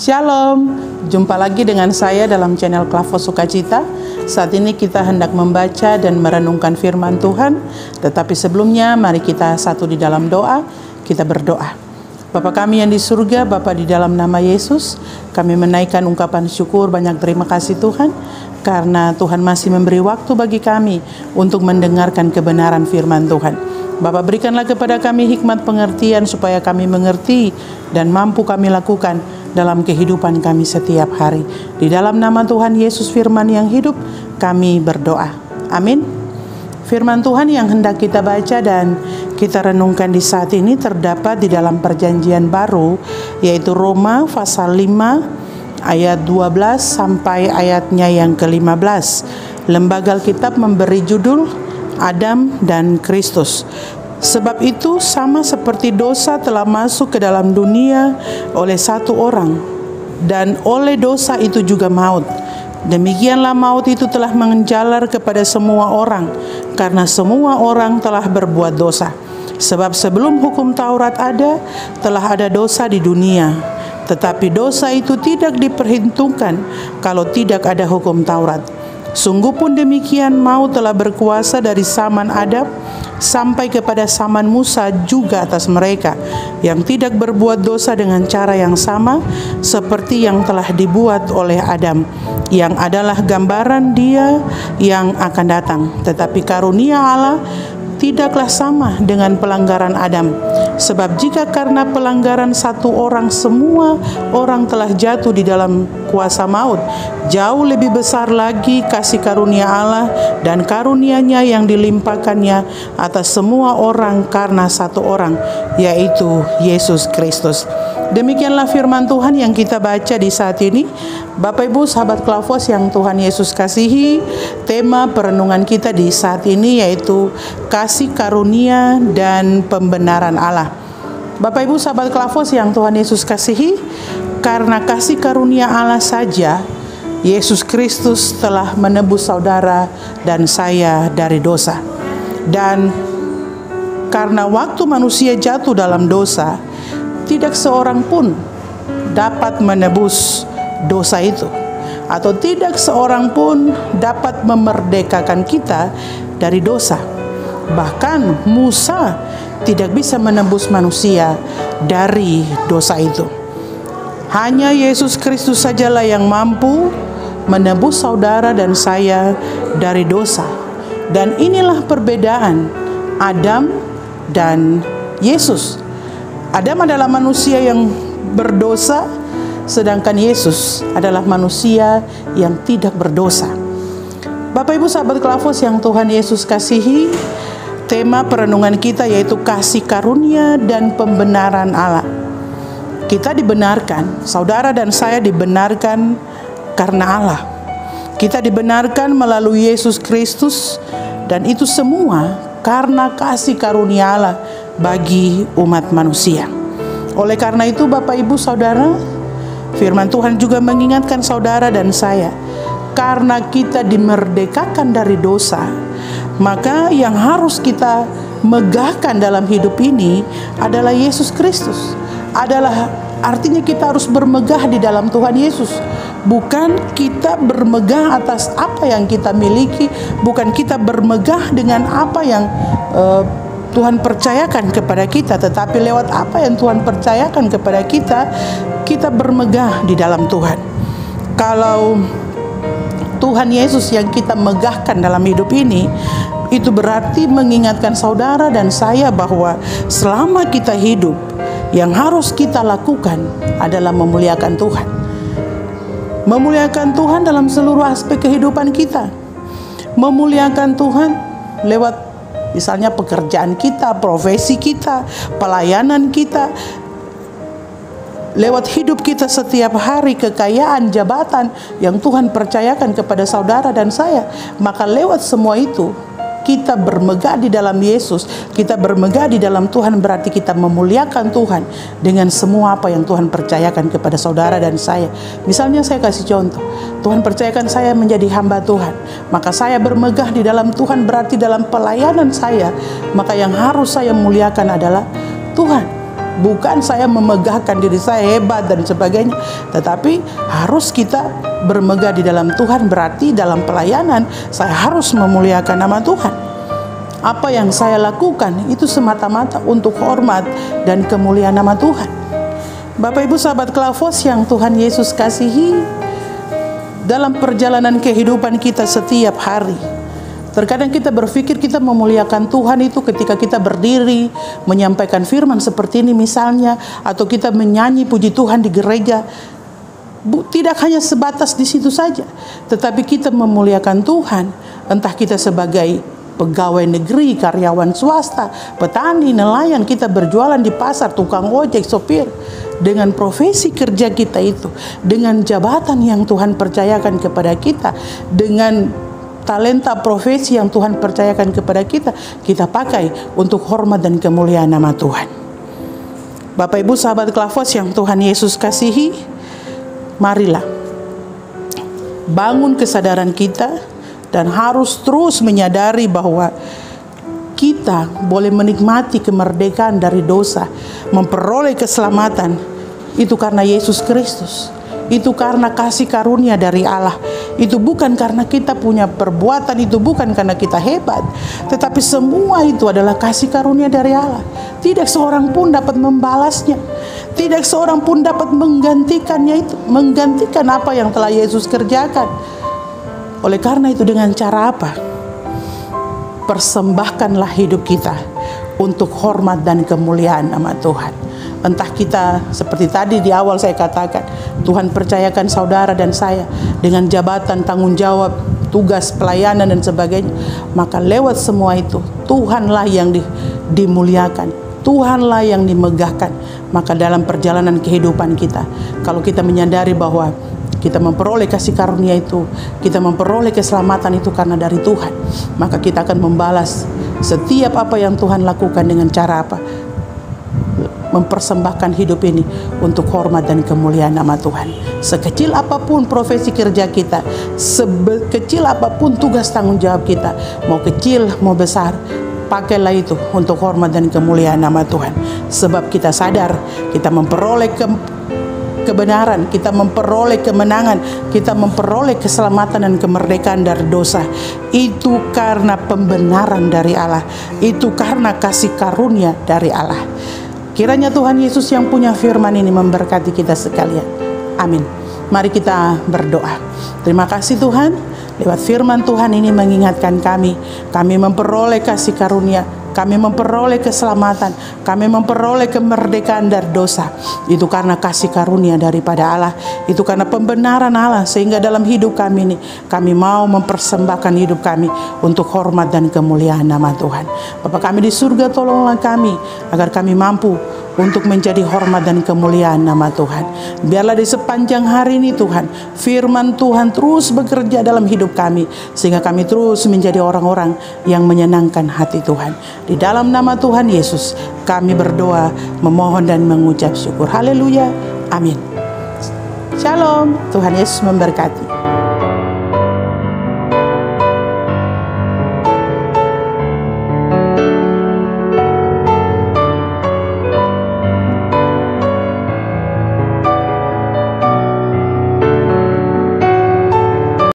Shalom, jumpa lagi dengan saya dalam channel Klavos Sukacita. Saat ini kita hendak membaca dan merenungkan firman Tuhan. Tetapi sebelumnya mari kita satu di dalam doa, kita berdoa. Bapa kami yang di surga, Bapa di dalam nama Yesus, kami menaikkan ungkapan syukur, banyak terima kasih Tuhan, karena Tuhan masih memberi waktu bagi kami untuk mendengarkan kebenaran firman Tuhan. Bapa, berikanlah kepada kami hikmat pengertian supaya kami mengerti dan mampu kami lakukan dalam kehidupan kami setiap hari. Di dalam nama Tuhan Yesus firman yang hidup, kami berdoa. Amin. Firman Tuhan yang hendak kita baca dan kita renungkan di saat ini terdapat di dalam perjanjian baru, yaitu Roma pasal 5 ayat 12 sampai ayatnya yang ke-15. Lembaga Alkitab memberi judul Adam dan Kristus. Sebab itu sama seperti dosa telah masuk ke dalam dunia oleh satu orang, dan oleh dosa itu juga maut. Demikianlah maut itu telah menjalar kepada semua orang, karena semua orang telah berbuat dosa. Sebab sebelum hukum Taurat ada, telah ada dosa di dunia. Tetapi dosa itu tidak diperhitungkan kalau tidak ada hukum Taurat. Sungguh pun demikian, maut telah berkuasa dari zaman Adam sampai kepada zaman Musa juga atas mereka yang tidak berbuat dosa dengan cara yang sama seperti yang telah dibuat oleh Adam, yang adalah gambaran Dia yang akan datang. Tetapi karunia Allah tidaklah sama dengan pelanggaran Adam. Sebab jika karena pelanggaran satu orang semua orang telah jatuh di dalam kuasa maut, jauh lebih besar lagi kasih karunia Allah dan karunia-Nya yang dilimpahkannya atas semua orang karena satu orang, yaitu Yesus Kristus. Demikianlah firman Tuhan yang kita baca di saat ini. Bapak Ibu sahabat Klavos yang Tuhan Yesus kasihi, tema perenungan kita di saat ini yaitu kasih karunia dan pembenaran Allah. Bapak Ibu sahabat Klavos yang Tuhan Yesus kasihi, karena kasih karunia Allah saja Yesus Kristus telah menebus saudara dan saya dari dosa. Dan karena waktu manusia jatuh dalam dosa, tidak seorang pun dapat menebus dosa itu, atau tidak seorang pun dapat memerdekakan kita dari dosa. Bahkan Musa tidak bisa menebus manusia dari dosa itu. Hanya Yesus Kristus sajalah yang mampu menebus saudara dan saya dari dosa. Dan inilah perbedaan Adam dan Yesus. Adam adalah manusia yang berdosa, sedangkan Yesus adalah manusia yang tidak berdosa. Bapak Ibu sahabat Klavos yang Tuhan Yesus kasihi, tema perenungan kita yaitu kasih karunia dan pembenaran Allah. Kita dibenarkan, saudara dan saya dibenarkan karena Allah. Kita dibenarkan melalui Yesus Kristus, dan itu semua karena kasih karunia Allah bagi umat manusia. Oleh karena itu Bapak Ibu Saudara, firman Tuhan juga mengingatkan saudara dan saya, karena kita dimerdekakan dari dosa, maka yang harus kita megahkan dalam hidup ini adalah Yesus Kristus. Artinya kita harus bermegah di dalam Tuhan Yesus. Bukan kita bermegah atas apa yang kita miliki, bukan kita bermegah dengan apa yang Tuhan percayakan kepada kita, tetapi lewat apa yang Tuhan percayakan kepada kita, kita bermegah di dalam Tuhan. Kalau Tuhan Yesus yang kita megahkan dalam hidup ini, itu berarti mengingatkan saudara dan saya bahwa selama kita hidup, yang harus kita lakukan adalah memuliakan Tuhan. Memuliakan Tuhan dalam seluruh aspek kehidupan kita. Memuliakan Tuhan lewat misalnya pekerjaan kita, profesi kita, pelayanan kita, lewat hidup kita setiap hari, kekayaan, jabatan yang Tuhan percayakan kepada saudara dan saya. Maka lewat semua itu kita bermegah di dalam Yesus, kita bermegah di dalam Tuhan, berarti kita memuliakan Tuhan dengan semua apa yang Tuhan percayakan kepada saudara dan saya. Misalnya saya kasih contoh, Tuhan percayakan saya menjadi hamba Tuhan, maka saya bermegah di dalam Tuhan, berarti dalam pelayanan saya, maka yang harus saya muliakan adalah Tuhan. Bukan saya memegahkan diri saya hebat dan sebagainya, tetapi harus kita bermegah di dalam Tuhan. Berarti dalam pelayanan saya harus memuliakan nama Tuhan. Apa yang saya lakukan itu semata-mata untuk hormat dan kemuliaan nama Tuhan. Bapak Ibu sahabat Klavos yang Tuhan Yesus kasihi, dalam perjalanan kehidupan kita setiap hari, terkadang kita berpikir kita memuliakan Tuhan itu ketika kita berdiri menyampaikan firman seperti ini misalnya, atau kita menyanyi puji Tuhan di gereja. Tidak hanya sebatas di situ saja, tetapi kita memuliakan Tuhan entah kita sebagai pegawai negeri, karyawan swasta, petani, nelayan, kita berjualan di pasar, tukang ojek, sopir. Dengan profesi kerja kita itu, dengan jabatan yang Tuhan percayakan kepada kita, dengan talenta profesi yang Tuhan percayakan kepada kita, kita pakai untuk hormat dan kemuliaan nama Tuhan. Bapak Ibu sahabat Klavos yang Tuhan Yesus kasihi, marilah bangun kesadaran kita dan harus terus menyadari bahwa kita boleh menikmati kemerdekaan dari dosa, memperoleh keselamatan, itu karena Yesus Kristus. Itu karena kasih karunia dari Allah. Itu bukan karena kita punya perbuatan, itu bukan karena kita hebat, tetapi semua itu adalah kasih karunia dari Allah. Tidak seorang pun dapat membalasnya, tidak seorang pun dapat menggantikannya, itu menggantikan apa yang telah Yesus kerjakan. Oleh karena itu, dengan cara apa? Persembahkanlah hidup kita untuk hormat dan kemuliaan nama Tuhan. Entah kita seperti tadi di awal saya katakan, Tuhan percayakan saudara dan saya dengan jabatan, tanggung jawab, tugas, pelayanan dan sebagainya, maka lewat semua itu Tuhanlah yang dimuliakan, Tuhanlah yang dimegahkan. Maka dalam perjalanan kehidupan kita, kalau kita menyadari bahwa kita memperoleh kasih karunia itu, kita memperoleh keselamatan itu karena dari Tuhan, maka kita akan membalas setiap apa yang Tuhan lakukan dengan cara apa? Mempersembahkan hidup ini untuk hormat dan kemuliaan nama Tuhan. Sekecil apapun profesi kerja kita, sekecil apapun tugas tanggung jawab kita, mau kecil mau besar, pakailah itu untuk hormat dan kemuliaan nama Tuhan. Sebab kita sadar kita memperoleh kebenaran, kita memperoleh kemenangan, kita memperoleh keselamatan dan kemerdekaan dari dosa. Itu karena pembenaran dari Allah, itu karena kasih karunia dari Allah. Kiranya Tuhan Yesus yang punya firman ini memberkati kita sekalian. Amin. Mari kita berdoa. Terima kasih Tuhan, lewat firman Tuhan ini mengingatkan kami memperoleh kasih karunia, kami memperoleh keselamatan, kami memperoleh kemerdekaan dari dosa. Itu karena kasih karunia daripada Allah, itu karena pembenaran Allah, sehingga dalam hidup kami ini, kami mau mempersembahkan hidup kami untuk hormat dan kemuliaan nama Tuhan. Bapa kami di surga, tolonglah kami agar kami mampu untuk menjadi hormat dan kemuliaan nama Tuhan. Biarlah di sepanjang hari ini Tuhan, firman Tuhan terus bekerja dalam hidup kami, sehingga kami terus menjadi orang-orang yang menyenangkan hati Tuhan. Di dalam nama Tuhan Yesus kami berdoa, memohon dan mengucap syukur. Haleluya. Amin. Shalom. Tuhan Yesus memberkati.